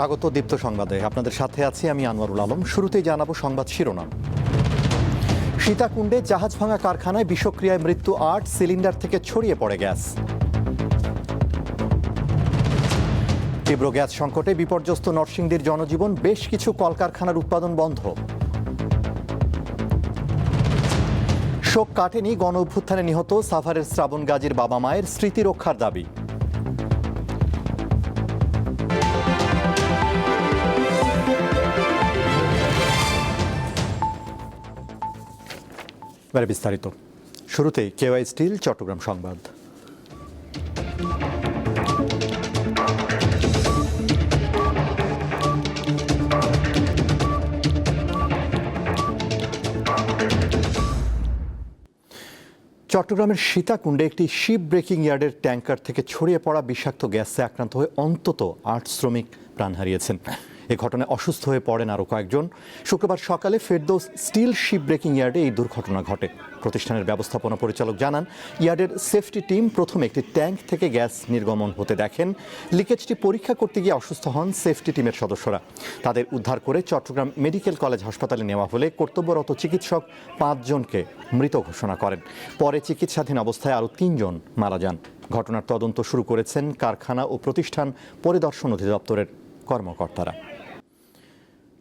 স্বাগত দীপ্ত সংবাদে। আপনাদের সাথে আছি আমি আনোয়ারুল আলম। শুরুতেই জানাবো সংবাদ শিরোনাম। সীতাকুণ্ডে জাহাজ ভাঙা কারখানায় বিষক্রিয়ায় মৃত্যু ৮, সিলিন্ডার থেকে ছড়িয়ে পড়ে গ্যাস। তীব্র গ্যাস সংকটে বিপর্যস্ত নরসিংদীর জনজীবন, বেশ কিছু কলকারখানার উৎপাদন বন্ধ। শোক কাটেনি গণ অভ্যুত্থানে নিহত সাভারের শ্রাবণ গাজীর বাবা মায়ের, স্মৃতি রক্ষার দাবি। বিস্তারিত। শুরুতেই কেওয়াই স্টিল চট্টগ্রাম সংবাদ। চট্টগ্রামের সীতাকুণ্ডে একটি শিপ ব্রেকিং ইয়ার্ডের ট্যাঙ্কার থেকে ছড়িয়ে পড়া বিষাক্ত গ্যাসে আক্রান্ত হয়ে অন্তত ৮ শ্রমিক প্রাণ হারিয়েছেন। এ ঘটনায় অসুস্থ হয়ে পড়েন আরও কয়েকজন। শুক্রবার সকালে ফেরদৌস স্টিল শিপ ব্রেকিং ইয়ার্ডে এই দুর্ঘটনা ঘটে। প্রতিষ্ঠানের ব্যবস্থাপনা পরিচালক জানান, ইয়ার্ডের সেফটি টিম প্রথমে একটি ট্যাঙ্ক থেকে গ্যাস নির্গমন হতে দেখেন। লিকেজটি পরীক্ষা করতে গিয়ে অসুস্থ হন সেফটি টিমের সদস্যরা। তাদের উদ্ধার করে চট্টগ্রাম মেডিকেল কলেজ হাসপাতালে নেওয়া হলে কর্তব্যরত চিকিৎসক ৫ জনকে মৃত ঘোষণা করেন। পরে চিকিৎসাধীন অবস্থায় আরও ৩ জন মারা যান। ঘটনার তদন্ত শুরু করেছেন কারখানা ও প্রতিষ্ঠান পরিদর্শন অধিদপ্তরের কর্মকর্তারা।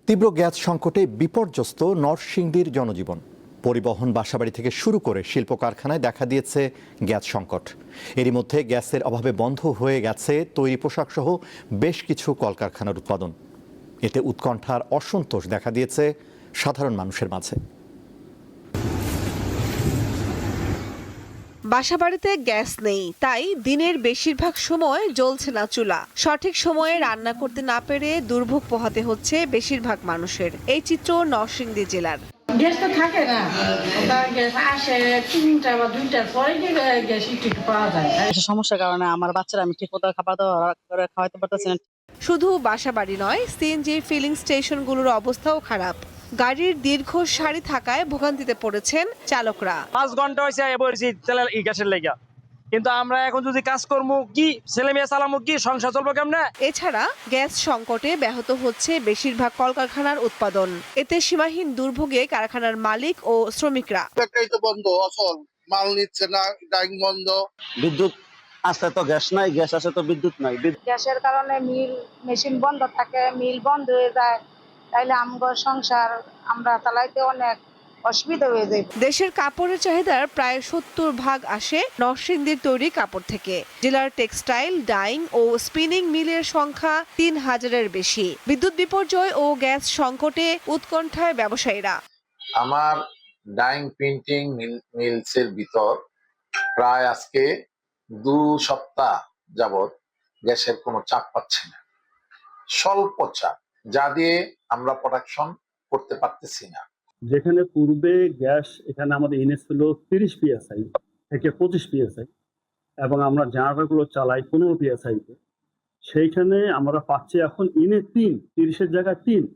তীব্র গ্যাস সংকটে বিপর্যস্ত নরসিংদীর জনজীবন। পরিবহন, বাসাবাড়ি থেকে শুরু করে শিল্প কারখানায় দেখা দিয়েছে গ্যাস সংকট। এরই মধ্যে গ্যাসের অভাবে বন্ধ হয়ে গেছে তৈরি পোশাক সহ বেশ কিছু কলকারখানার উৎপাদন। এতে উৎকণ্ঠার অসন্তোষ দেখা দিয়েছে সাধারণ মানুষের মাঝে। বাসাবাড়িতে গ্যাস নেই, তাই দিনের বেশিরভাগ সময় জ্বলছে না চুলা। সঠিক সময়ে রান্না করতে না পেরে দুর্ভোগ পোহাতে হচ্ছে বেশিরভাগ মানুষের। এই চিত্র নরসিংদী জেলার। গ্যাস তো থাকে না, গ্যাস আসে 3টা বা 2টার পরে গ্যাস একটু পাওয়া যায়। সমস্যার কারণে আমার বাচ্চারা আমি ঠিক মতো খাবার দাবার করে খাওয়াতে পারতেছি না। শুধু বাসাবাড়ি নয়, সিএনজি ফিলিং স্টেশনগুলোর অবস্থাও খারাপ। গাড়ির দীর্ঘ সারি থাকায় ভোগান্তিতে পড়েছেন চালকরা। 5 ঘন্টা হয়েছে বলছি গ্যাসের লেগা, কিন্তু আমরা এখন যদি কাজ করবো কি, ছেলে মেয়ে চালামো কি, সংসার চলবো কেমনে? এছাড়া গ্যাস সংকটে ব্যাহত হচ্ছে বেশিরভাগ কলকারখানার উৎপাদন। এতে সীমাহীন দুর্ভোগে কারখানার মালিক ও শ্রমিকরা। ফ্যাক্টরি তো বন্ধ, অচল, মাল নিচ্ছে না, ডাইং বন্ধ। বিদ্যুৎ আসতে তো গ্যাস নাই, গ্যাস আসে তো বিদ্যুৎ নাই। গ্যাসের কারণে মিল মেশিন বন্ধ থাকে, মিল বন্ধ হয়ে যায়, তাইলে আমগো সংসার আমরা চালাইতে অনেক অসুবিধা হয়ে যায়। দেশের কাপড়ের চাহিদার প্রায় 70% আসে নরসিংদীর তৈরি কাপড় থেকে। জেলার টেক্সটাইল, ডাইং ও স্পিনিং মিলের সংখ্যা 3000-এর বেশি। বিদ্যুৎ বিপর্যয় ও গ্যাস সংকটে উৎকণ্ঠায় ব্যবসায়ীরা। আমার ডাইং প্রিন্টিং মিলসের ভিতর প্রায় আজকে 2 সপ্তাহ যাবত গ্যাসের কোনো চাপ পাচ্ছে না, স্বল্প চাপ, যা দিয়ে আমরা প্রোডাকশন করতে পারতেছি না। যেখানে পূর্বে গ্যাস এখানে আমাদের ইনএস ছিল 30 PSI থেকে 25 PSI এবং আমরা জেনারেটরগুলো চালাই 15 PSI তে, সেইখানে আমরা পাচ্ছি এখন ইনে 30-এর জায়গায় 3।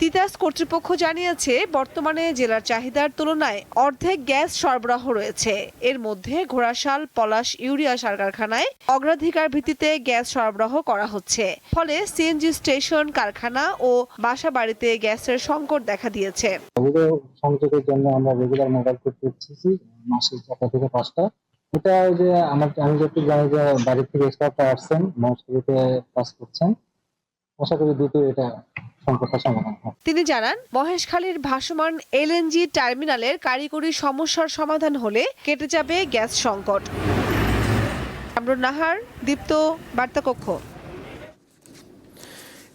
তিতাস কর্তৃপক্ষ জানিয়েছে, বর্তমানে জেলার চাহিদার তুলনায় অর্ধেক গ্যাস সরবরাহ রয়েছে। এর মধ্যে ঘোড়াশাল, পলাশ, ইউরিয়া সার কারখানায় অগ্রাধিকার ভিত্তিতে গ্যাস সরবরাহ করা হচ্ছে। ফলে সিএনজি স্টেশন, কারখানা ও বাসাবাড়িতে গ্যাসের সংকট দেখা দিয়েছে। সংযোগের জন্য আমরা রেগুলার মোবাইল করতেছি মাসে 4টা থেকে 5টা। এটা যে আমি যতটুকু জানি যে বাড়ি থেকে স্টাফরা আসছেন, মহাসড়কে কাজ করছেন, আশা করি দ্রুত এটা সংকটটা সমাধান হয়। তিনি জানান, মহেশখালীর ভাসমান এলএনজি টার্মিনালের কারিগরি সমস্যার সমাধান হলে কেটে যাবে গ্যাস সংকট। আমরুন নাহার, দীপ্ত, বার্তাকক্ষ।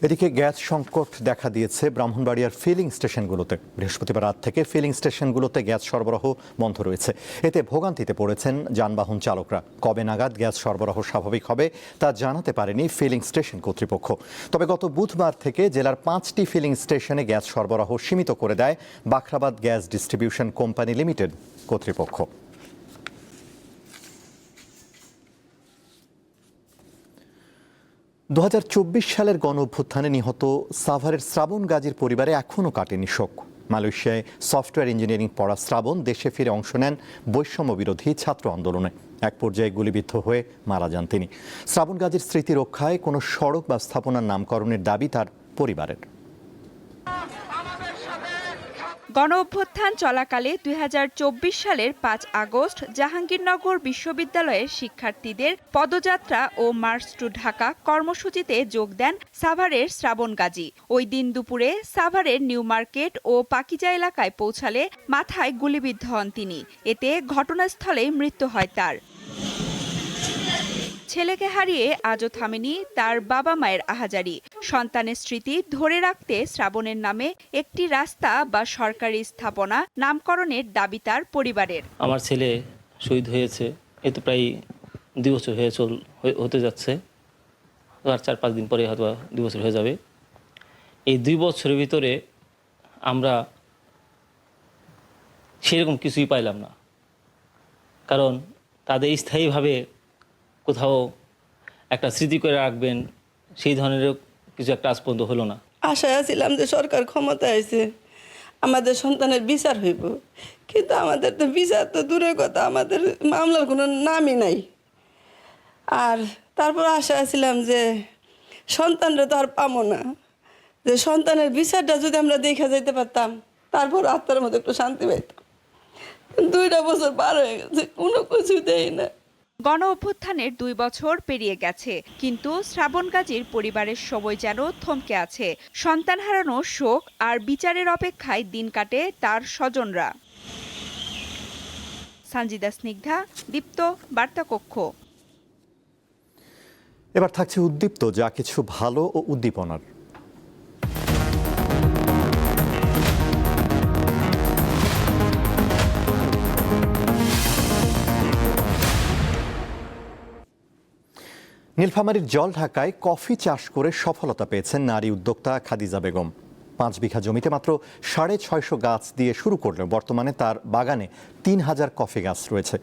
এদিকে গ্যাস সংকট দেখা দিয়েছে ব্রাহ্মণবাড়িয়ার ফিলিং স্টেশনগুলোতে। বৃহস্পতিবার রাত থেকে ফিলিং স্টেশনগুলোতে গ্যাস সরবরাহ বন্ধ রয়েছে। এতে ভোগান্তিতে পড়েছেন যানবাহন চালকরা। কবে নাগাদ গ্যাস সরবরাহ স্বাভাবিক হবে তা জানাতে পারেনি ফিলিং স্টেশন কর্তৃপক্ষ। তবে গত বুধবার থেকে জেলার 5টি ফিলিং স্টেশনে গ্যাস সরবরাহ সীমিত করে দেয় Bakhrabad gas distribution company limited কর্তৃপক্ষ। 2024 সালের গণ অভ্যুত্থানে নিহত সাভারের শ্রাবণ গাজীর পরিবারে এখনও কাটেনি শোক। মালয়েশিয়ায় সফটওয়্যার ইঞ্জিনিয়ারিং পড়া শ্রাবণ দেশে ফিরে অংশ নেন বৈষম্য বিরোধী ছাত্র আন্দোলনে। এক পর্যায়ে গুলিবিদ্ধ হয়ে মারা যান তিনি। শ্রাবণ গাজীর স্মৃতি রক্ষায় কোনো সড়ক বা স্থাপনার নামকরণের দাবি তার পরিবারের। গণঅভ্যুত্থান চলাকালে ২০২৪ সালের ৫ আগস্ট জাহাঙ্গীরনগর বিশ্ববিদ্যালয়ের শিক্ষার্থীদের পদযাত্রা ও মার্চ টু ঢাকা কর্মসূচিতে যোগ দেন সাভারের শ্রাবণ গাজী। ওই দিন দুপুরে সাভারের নিউ মার্কেট ও পাকিজা এলাকায় পৌঁছালে মাথায় গুলিবিদ্ধ হন তিনি। এতে ঘটনাস্থলেই মৃত্যু হয় তার। ছেলেকে হারিয়ে আজও থামেনি তার বাবা মায়ের আহাজারি। সন্তানের স্মৃতি ধরে রাখতে শ্রাবণের নামে একটি রাস্তা বা সরকারি স্থাপনা নামকরণের দাবি তার পরিবারের। আমার ছেলে শহীদ হয়েছে, এ তো প্রায় 2 বছর হতে যাচ্ছে, আর 4-5 দিন পরে হয়তো 2 বছর হয়ে যাবে। এই 2 বছরের ভিতরে আমরা সেরকম কিছুই পাইলাম না, কারণ তাদের স্থায়ীভাবে কোথাও একটা স্মৃতি করে রাখবেন সেই ধরনের কিছু একটা আজ পর্যন্ত হলো না। আশায় ছিলাম যে সরকার ক্ষমতায় আছে, আমাদের সন্তানের বিচার হইব, কিন্তু আমাদের তো বিচার তো দূরের কথা, আমাদের মামলার কোনো নামই নাই। আর তারপর আশায় ছিলাম যে সন্তানরা তো আর পাবো না, যে সন্তানের বিচারটা যদি আমরা দেখা যাইতে পারতাম, তারপর আত্মার মধ্যে একটু শান্তি পাইতাম। 2টা বছর পার হয়ে গেছে, কোনো কিছু দেয় না। গণ অভ্যুত্থানের 2 বছর পেরিয়ে গেছে, কিন্তু শ্রাবণ গাজীর পরিবারের সবাই যেন থমকে আছে। সন্তান হারানোর শোক আর বিচারের অপেক্ষায় দিন কাটে তার স্বজনরা। সঞ্জিদা স্নিগ্ধা, দীপ্ত, বার্তা কক্ষ। এবার থাকছে উদ্দীপ্ত যা কিছু ভালো ও উদ্দীপনার। নীলফামারীর জলঢাকায় কফি চাষ করে সফলতা পেয়েছেন নারী উদ্যোক্তা খাদিজা বেগম। 5 বিঘা জমিতে মাত্র 650 গাছ দিয়ে শুরু করলেও বর্তমানে তার বাগানে 3000 কফি গাছ রয়েছে।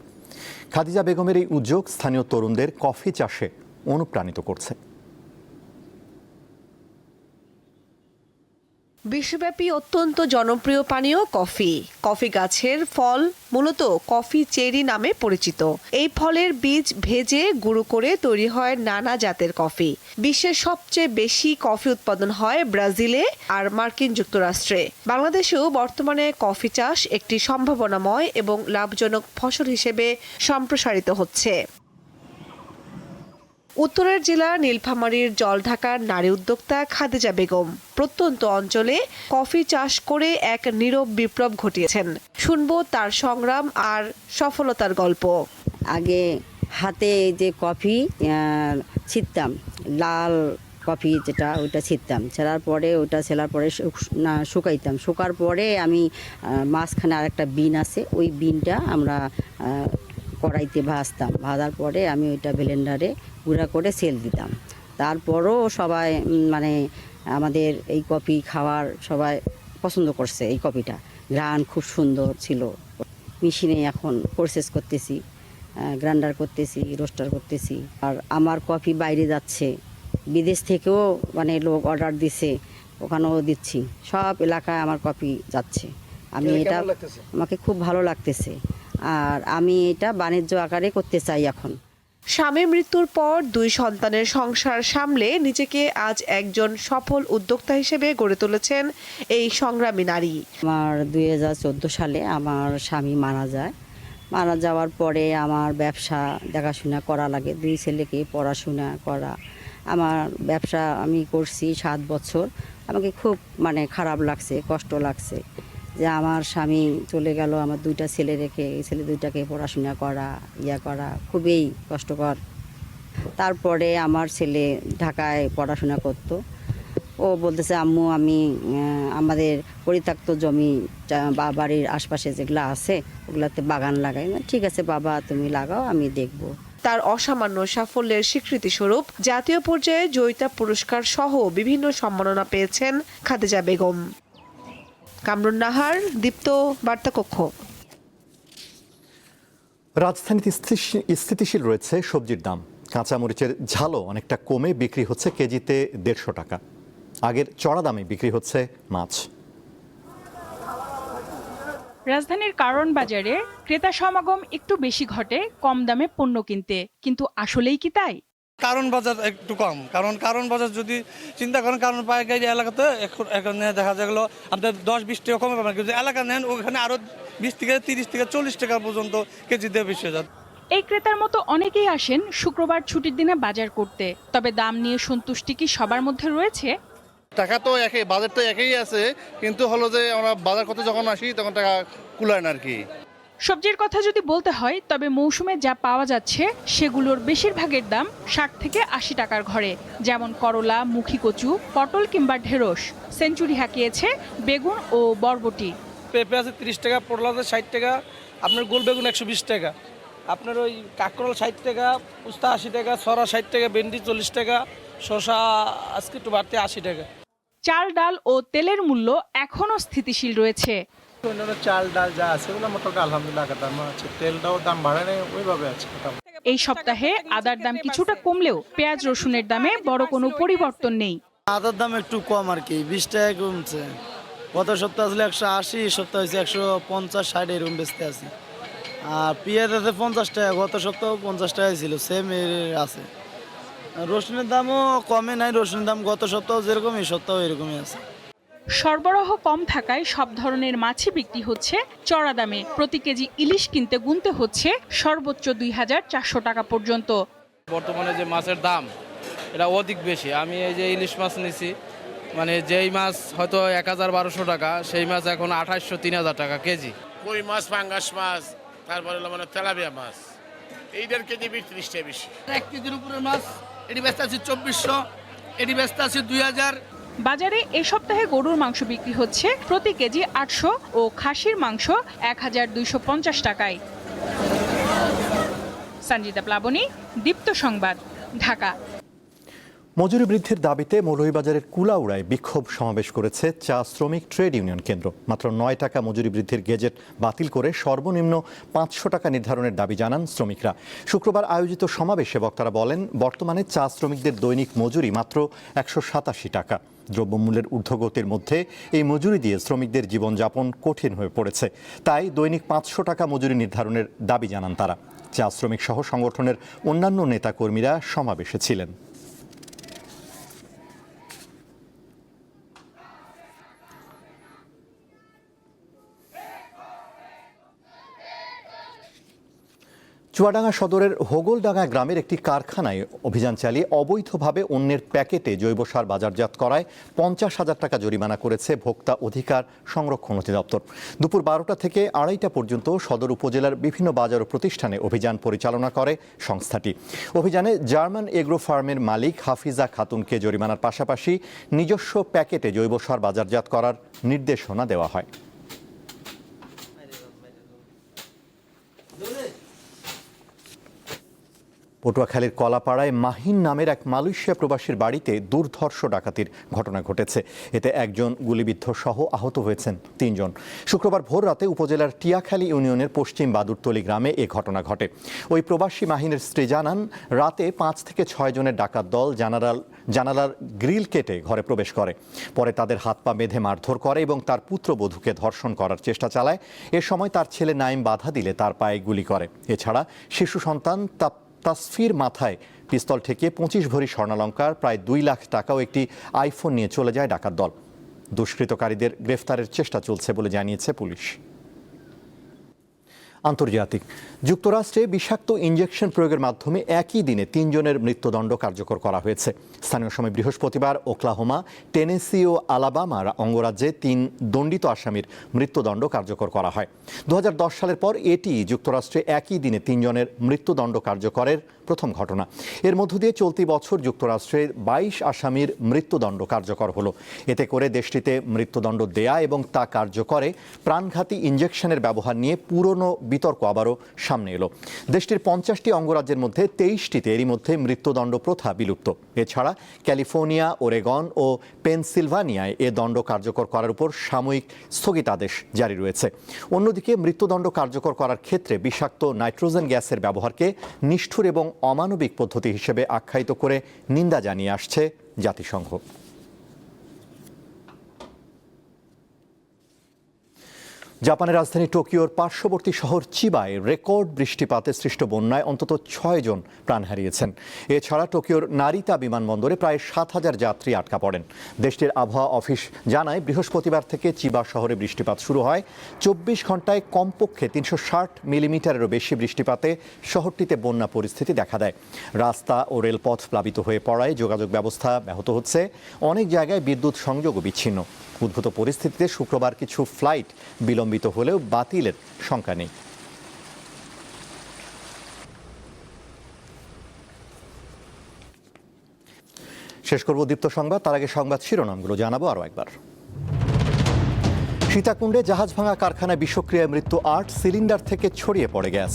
খাদিজা বেগমের এই উদ্যোগ স্থানীয় তরুণদের কফি চাষে অনুপ্রাণিত করছে। বিশ্বব্যাপী অত্যন্ত জনপ্রিয় পানীয় কফি। কফি গাছের ফল মূলত কফি চেরি নামে পরিচিত। এই ফলের বীজ ভেজে গুঁড়ো করে তৈরি হয় নানা জাতের কফি। বিশ্বের সবচেয়ে বেশি কফি উৎপাদন হয় ব্রাজিলে আর মার্কিন যুক্তরাষ্ট্রে। বাংলাদেশেও বর্তমানে কফি চাষ একটি সম্ভাবনাময় এবং লাভজনক ফসল হিসেবে সম্প্রসারিত হচ্ছে। উত্তরের জেলা নীলফামারীর জলঢাকার নারী উদ্যোক্তা খাদিজা বেগম প্রত্যন্ত অঞ্চলে কফি চাষ করে এক নীরব বিপ্লব ঘটিয়েছেন। শুনবো তার সংগ্রাম আর সফলতার গল্প। আগে হাতে যে কফি ছিঁড়তাম, লাল কফি যেটা ওইটা ছিঁড়তাম, ছেঁড়ার পরে ওইটা ছেলার পরে শুকাইতাম। শুকার পরে আমি মাঝখানে আরেকটা বিন আছে, ওই বিনটা আমরা কড়াইতে ভাজতাম। ভাজার পরে আমি ওইটা ব্লেন্ডারে গুঁড়া করে সেল দিতাম। তারপরও সবাই মানে আমাদের এই কফি খাওয়ার সবাই পছন্দ করছে। এই কফিটা ঘ্রাণ খুব সুন্দর ছিল। মেশিনে এখন প্রসেস করতেছি, গ্রাইন্ডার করতেছি, রোস্টার করতেছি। আর আমার কফি বাইরে যাচ্ছে, বিদেশ থেকেও মানে লোক অর্ডার দিছে, ওখানেও দিচ্ছি। সব এলাকায় আমার কফি যাচ্ছে। আমি এটা আমাকে খুব ভালো লাগতেছে, আর আমি এটা বাণিজ্য আকারে করতে চাই এখন। স্বামীর মৃত্যুর পর 2 সন্তানের সংসার সামলে নিজেকে আজ একজন সফল উদ্যোক্তা হিসেবে গড়ে তুলেছেন এই সংগ্রামী নারী। আমার 2014 সালে আমার স্বামী মারা যায়। মারা যাওয়ার পরে আমার ব্যবসা দেখাশোনা করা লাগে, 2 ছেলেকে পড়াশোনা করা। আমার ব্যবসা আমি করছি 7 বছর। আমাকে খুব মানে খারাপ লাগছে, কষ্ট লাগছে যে আমার স্বামী চলে গেল, আমার 2টা ছেলে রেখে, এই ছেলে 2টাকে পড়াশোনা করা করা খুবই কষ্টকর। তারপরে আমার ছেলে ঢাকায় পড়াশোনা করতো। ও বলতেছে, আম্মু আমি আমাদের পরিত্যক্ত জমি বা বাড়ির আশপাশে যেগুলো আছে ওগুলাতে বাগান লাগাই। ঠিক আছে বাবা, তুমি লাগাও, আমি দেখব। তার অসামান্য সাফল্যের স্বীকৃতি স্বরূপ জাতীয় পর্যায়ে জয়িতা পুরস্কার সহ বিভিন্ন সম্মাননা পেয়েছেন খাদিজা বেগম। কামরুন নাহার, দীপ্ত, বার্তা কক্ষ। রাজধানীতে স্থিতিশীল রয়েছে সবজির দাম। কাঁচামরিচের ঝালও অনেকটা কমে বিক্রি হচ্ছে কেজিতে 150 টাকা। আগের চড়া দামে বিক্রি হচ্ছে মাছ। রাজধানীর কারণ বাজারে ক্রেতা সমাগম একটু বেশি ঘটে কম দামে পণ্য কিনতে, কিন্তু আসলেই কি তাই? কারণ বাজার একটু কম, কারণ বাজার যদি চিন্তা করেন, কারণ পাইকারি এলাকাতে এখন দেখা যায় আপনার 10-20 টাকা কমে পাবেন, কিন্তু এলাকা নেন ওখানে আরো 20 থেকে 30 থেকে 40 টাকা পর্যন্ত কেজি দিয়ে বেশি হয়ে যায়। এই ক্রেতার মতো অনেকেই আসেন শুক্রবার ছুটির দিনে বাজার করতে। তবে দাম নিয়ে সন্তুষ্টি কি সবার মধ্যে রয়েছে? টাকা তো একই, বাজেট তো একই আছে, কিন্তু হলো যে আমরা বাজার করতে যখন আসি তখন টাকা কুলায় না আর কি। সবজির কথা যদি বলতে হয়, তবে মৌসুমে যা পাওয়া যাচ্ছে সেগুলোর বেশিরভাগের দাম 60 থেকে 80 টাকার ঘরে, যেমন করলা, মুখী কচু, পটল কিংবা ঢেঁড়স। সেঞ্চুরি হাঁকিয়েছে বেগুন ও বরবটি। পেঁপে আছে 30 টাকা, পটল আছে 60 টাকা, আপনার গোল বেগুন 120 টাকা, আপনার ওই কাঁকরোল 60 টাকা, উস্তা 80 টাকা, ছড়া 60 টাকা, ভেন্ডি 40 টাকা, শসা আজকে একটু বাড়তে 80 টাকা। চাল, ডাল ও তেলের মূল্য এখনও স্থিতিশীল রয়েছে। অন্যান্য চাল ডাল যা আছে ওগুলো মোটামুটি আলহামদুলিল্লাহ দাম আছে, তেলটাও দাম বাড়ে নাই, ওইভাবে আছে। এই সপ্তাহে আদার দাম কিছুটা কমলেও পেঁয়াজ রসুনের দামে বড় কোনো পরিবর্তন নেই। আদার দাম একটু কম আর কি, 20 টাকা কমছে। গত সপ্তাহ আসলে 180, এই সপ্তাহ হয়েছে 150-60 এরকম বেচতে আছে। আর পেঁয়াজ আছে 50 টাকা, গত সপ্তাহ 50 টাকা ছিল, সেম আছে। রসুনের দামও কমে নাই, রসুনের দাম গত সপ্তাহ যেরকম এই সপ্তাহ এরকমই আছে। সরবরাহ কম থাকায় সব ধরনের মাছই বিক্রি হচ্ছে চড়া দামে। প্রতি কেজি ইলিশ কিনতে গুনতে হচ্ছে সর্বোচ্চ 2400 টাকা পর্যন্ত। বর্তমানে যে মাছের দাম এটা অধিক বেশি। আমি এই যে ইলিশ মাছ নিছি, মানে যেই মাছ হয়তো 1000-1200 টাকা, সেই মাছ এখন 2800-3000 টাকা কেজি। কই মাছ, পাঙ্গাস মাছ, তারপরে মানে তেলাপিয়া মাছ, এইটার কেজি 30 টাকা বেশি। 1 কেজির উপরে মাছ এটি বেচতে আছে 2400, এটি বেচতে আছে 2000। বাজারে এ সপ্তাহে গরুর মাংস বিক্রি হচ্ছে প্রতি কেজি 800 ও খাসির মাংস 1250 টাকায়। সঞ্জিতা প্লাবনী, দীপ্ত সংবাদ, ঢাকা। মজুরি বৃদ্ধির দাবিতে মৌলভীবাজারের কুলাউড়ায় বিক্ষোভ সমাবেশ করেছে চা শ্রমিক ট্রেড ইউনিয়ন কেন্দ্র। মাত্র 9 টাকা মজুরি বৃদ্ধির গেজেট বাতিল করে সর্বনিম্ন 500 টাকা নির্ধারণের দাবি জানান শ্রমিকরা। শুক্রবার আয়োজিত সমাবেশে বক্তারা বলেন, বর্তমানে চা শ্রমিকদের দৈনিক মজুরি মাত্র 187 টাকা। দ্রব্যমূল্যের ঊর্ধ্বগতির মধ্যে এই মজুরি দিয়ে শ্রমিকদের জীবনযাপন কঠিন হয়ে পড়েছে। তাই দৈনিক 500 টাকা মজুরি নির্ধারণের দাবি জানান তারা। চা শ্রমিক সহ সংগঠনের অন্যান্য নেতাকর্মীরা সমাবেশে ছিলেন। চুয়াডাঙ্গা সদরের হোগলডাঙ্গা গ্রামের একটি কারখানায় অভিযান চালিয়ে অবৈধভাবে অন্যের প্যাকেটে জৈব সার বাজারজাত করায় 50,000 টাকা জরিমানা করেছে ভোক্তা অধিকার সংরক্ষণ অধিদপ্তর। দুপুর 12টা থেকে 2:30 পর্যন্ত সদর উপজেলার বিভিন্ন বাজার ও প্রতিষ্ঠানে অভিযান পরিচালনা করে সংস্থাটি। অভিযানে জার্মান এগ্রো ফার্মের মালিক হাফিজা খাতুনকে জরিমানার পাশাপাশি নিজস্ব প্যাকেটে জৈব সার বাজারজাত করার নির্দেশনা দেওয়া হয়। পটুয়াখালীর কলাপাড়ায় মাহিন নামের এক মালয়েশিয়া প্রবাসীর বাড়িতে দুর্ধর্ষ ডাকাতির ঘটনা ঘটেছে। এতে একজন গুলিবিদ্ধ সহ আহত হয়েছেন 3 জন। শুক্রবার ভোর রাতে উপজেলার টিয়াখালী ইউনিয়নের পশ্চিম বাদুরতলী গ্রামে এ ঘটনা ঘটে। ওই প্রবাসী মাহিনের স্ত্রী জানান, রাতে 5 থেকে 6 জনের ডাকাত দল জানালার গ্রিল কেটে ঘরে প্রবেশ করে। পরে তাদের হাত পা বেঁধে মারধর করে এবং তার পুত্রবধূকে ধর্ষণ করার চেষ্টা চালায়। এ সময় তার ছেলে নাইম বাধা দিলে তার পায়ে গুলি করে। এছাড়া শিশু সন্তান তাসফির মাথায় পিস্তল ঠেকিয়ে 25 ভরি স্বর্ণালংকার, প্রায় 2 লাখ টাকা ও একটি আইফোন নিয়ে চলে যায় ডাকাত দল। দুষ্কৃতকারীদের গ্রেফতারের চেষ্টা চলছে বলে জানিয়েছে পুলিশ। আন্তর্জাতিক, যুক্তরাষ্ট্রে বিষাক্ত ইঞ্জেকশন প্রয়োগের মাধ্যমে একই দিনে 3 জনের মৃত্যুদণ্ড কার্যকর করা হয়েছে। স্থানীয় সময় বৃহস্পতিবার ওকলাহোমা, টেনেসি ও আলাবামার অঙ্গরাজ্যে 3 দণ্ডিত আসামির মৃত্যুদণ্ড কার্যকর করা হয়। 2010 সালের পর এটি যুক্তরাষ্ট্রে একই দিনে 3 জনের মৃত্যুদণ্ড কার্যকরের প্রথম ঘটনা। এর মধ্য দিয়ে চলতি বছর যুক্তরাষ্ট্রের 22 আসামির মৃত্যুদণ্ড কার্যকর হলো। এতে করে দেশটিতে মৃত্যুদণ্ড দেয়া এবং তা কার্যকরে প্রাণঘাতী ইঞ্জেকশনের ব্যবহার নিয়ে পুরনো বিতর্ক আবারও সামনে এলো। দেশটির 50টি অঙ্গরাজ্যের মধ্যে 23টিতে এরই মধ্যে মৃত্যুদণ্ড প্রথা বিলুপ্ত। এছাড়া ক্যালিফোর্নিয়া, ওরেগন ও পেনসিলভানিয়ায় এ দণ্ড কার্যকর করার উপর সাময়িক স্থগিতাদেশ জারি রয়েছে। অন্যদিকে মৃত্যুদণ্ড কার্যকর করার ক্ষেত্রে বিষাক্ত নাইট্রোজেন গ্যাসের ব্যবহারকে নিষ্ঠুর এবং অমানবিক পদ্ধতি হিসেবে আখ্যায়িত করে নিন্দা জানিয়ে আসছে জাতিসংঘ। জাপানের রাজধানী টোকিওর পার্শ্ববর্তী শহর চিবায় রেকর্ড বৃষ্টিপাতে সৃষ্ট বন্যায় অন্তত 6 জন প্রাণ হারিয়েছেন। এছাড়া টোকিওর নারিতা বিমানবন্দরে প্রায় 7,000 যাত্রী আটকা পড়েন। দেশটির আবহাওয়া অফিস জানায় বৃহস্পতিবার থেকে চিবা শহরে বৃষ্টিপাত শুরু হয়। 24 ঘন্টায় কমপক্ষে 360 মিলিমিটারেরও বেশি বৃষ্টিপাতে শহরটিতে বন্যা পরিস্থিতি দেখা দেয়। রাস্তা ও রেলপথ প্লাবিত হয়ে পড়ায় যোগাযোগ ব্যবস্থা ব্যাহত হচ্ছে। অনেক জায়গায় বিদ্যুৎ সংযোগও বিচ্ছিন্ন। উদ্ভূত পরিস্থিতিতে শুক্রবার কিছু ফ্লাইট বিলম্বিত হলেও বাতিলের শঙ্কা নেই। শেষ করব দীপ্ত সংবাদ, তার আগে সংবাদ শিরোনামগুলো জানাবো আরও একবার। সীতাকুণ্ডে জাহাজ ভাঙা কারখানায় বিষক্রিয়ায় মৃত্যু 8, সিলিন্ডার থেকে ছড়িয়ে পড়ে গ্যাস।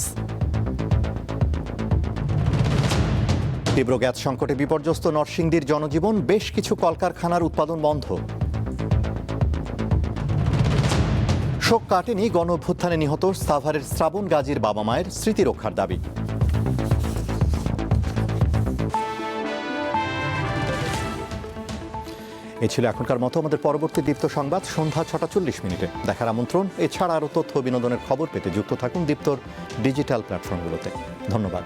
তীব্র গ্যাস সংকটে বিপর্যস্ত নরসিংদীর জনজীবন, বেশ কিছু কলকারখানার উৎপাদন বন্ধ। শোক কাটেনি গণ অভ্যুত্থানে নিহত সাভারের শ্রাবণ গাজীর বাবা মায়ের, স্মৃতি রক্ষার দাবি। এ ছিল এখনকার মতো। আমাদের পরবর্তী দীপ্ত সংবাদ সন্ধ্যা 6টা 40 মিনিটে দেখার আমন্ত্রণ। এছাড়া আরও তথ্য বিনোদনের খবর পেতে যুক্ত থাকুন দীপ্তর ডিজিটাল প্ল্যাটফর্মগুলোতে। ধন্যবাদ।